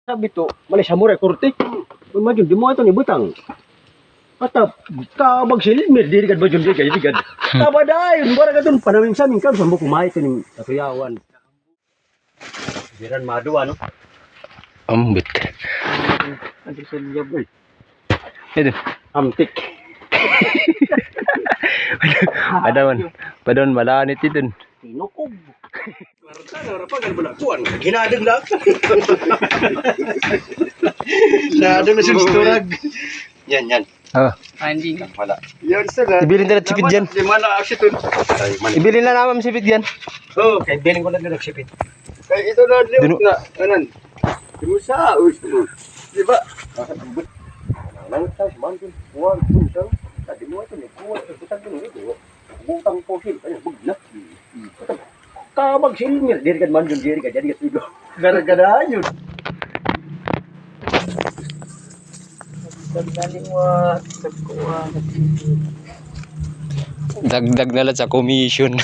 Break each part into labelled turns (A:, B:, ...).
A: Sabi to, malis hamuray kurtik. Kung majud, di mo ito ni butang. Atap, kabag silmir, diri kad bajun di kay digad. Tabaday, bara kadun panamin sa amin kan sambo kumay ito ni katuyawan. Diran madu ano?
B: Ambot.
A: Ano sa liyab eh?
B: Ito.
A: Amtik.
B: Padon malanit ito.
A: Tinukob. Marta na ra pa gan bulakuan. Ginadeng na. Ladong na susturag. Yan.
B: Oh.
A: Hindi ka wala. Yan sir.
B: Ibilin na sipit dyan.
A: Di mana aksiton.
B: Ibilin na naman sipit dyan.
A: Oh, kay bilin ko lang nagsipit. Kay ito na liw na anan. Di mo sa usto. Di ba? Nang tas mantin. Kuwan tuntang. Tadi mo ito ni kuwan butang dito. Butang posil ay bugna. Kabag silmir diri kad manjun diri ka jadi kasigo. Gara-gara yun.
B: Dagdag na lang sa commission.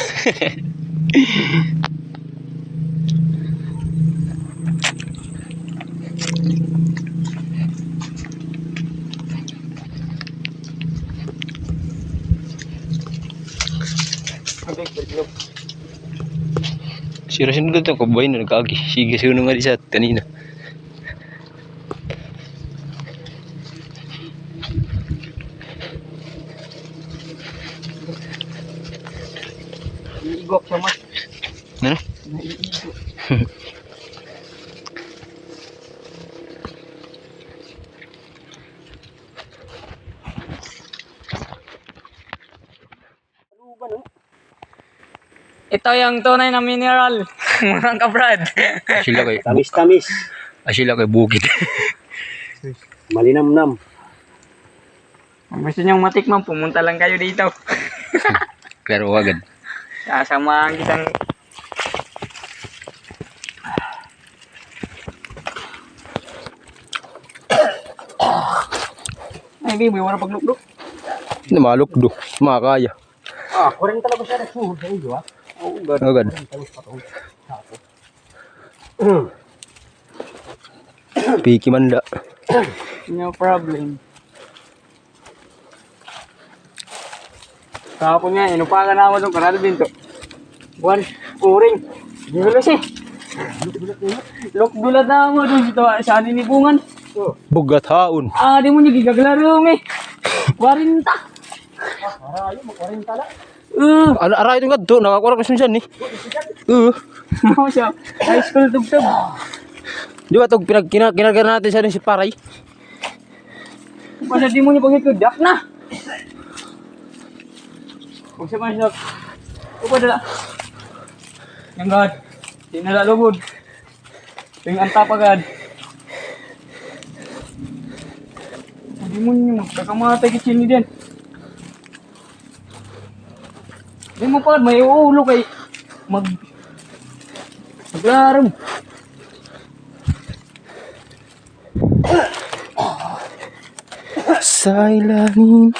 B: Sira-sino dito ko boy na nagkaagi. Sige suno nga di sa kanina.
A: Igok sama.
B: Ano?
C: Ito yung tunay na mineral. Mga kabrad.
B: Sila kay
A: Tamis-tamis.
B: sila kay bukid.
A: Malinamnam.
C: Kung gusto nyong matikman, pumunta lang kayo dito.
B: Klaro agad.
C: Sasamahan kitang... Ay, baby, wala paglukdok.
B: Na malukdo, makakaya.
A: Ah, kurang talaga siya nagsuhod sa iyo, ha? Oo,
B: Agad. Piki manda.
C: No problem. Kahapon nga, inupakan na ako doon, karado din to. Buwan, kuring. Ginulos eh. Lukdulat na ako doon dito, sa aninibungan.
B: Bugat haon.
C: Ah, di mo niya gigaglarong eh. 40.
A: Arayo, mag-40 tala.
B: Aray ito nga to, nakakurang na siya ni.
C: Ako siya, high school tugtog.
B: Di ba ito, kinagara natin siya si Paray?
C: Masa di mo niya pagkikudak na. Huwag siya man siya. Upa dala. Yang gad. Tinala lubod. Ting antapagad. Hindi mo niya magkakamatay kitsin din. Hindi mo pa, may ulo kay maglarong.
B: Sa ilalim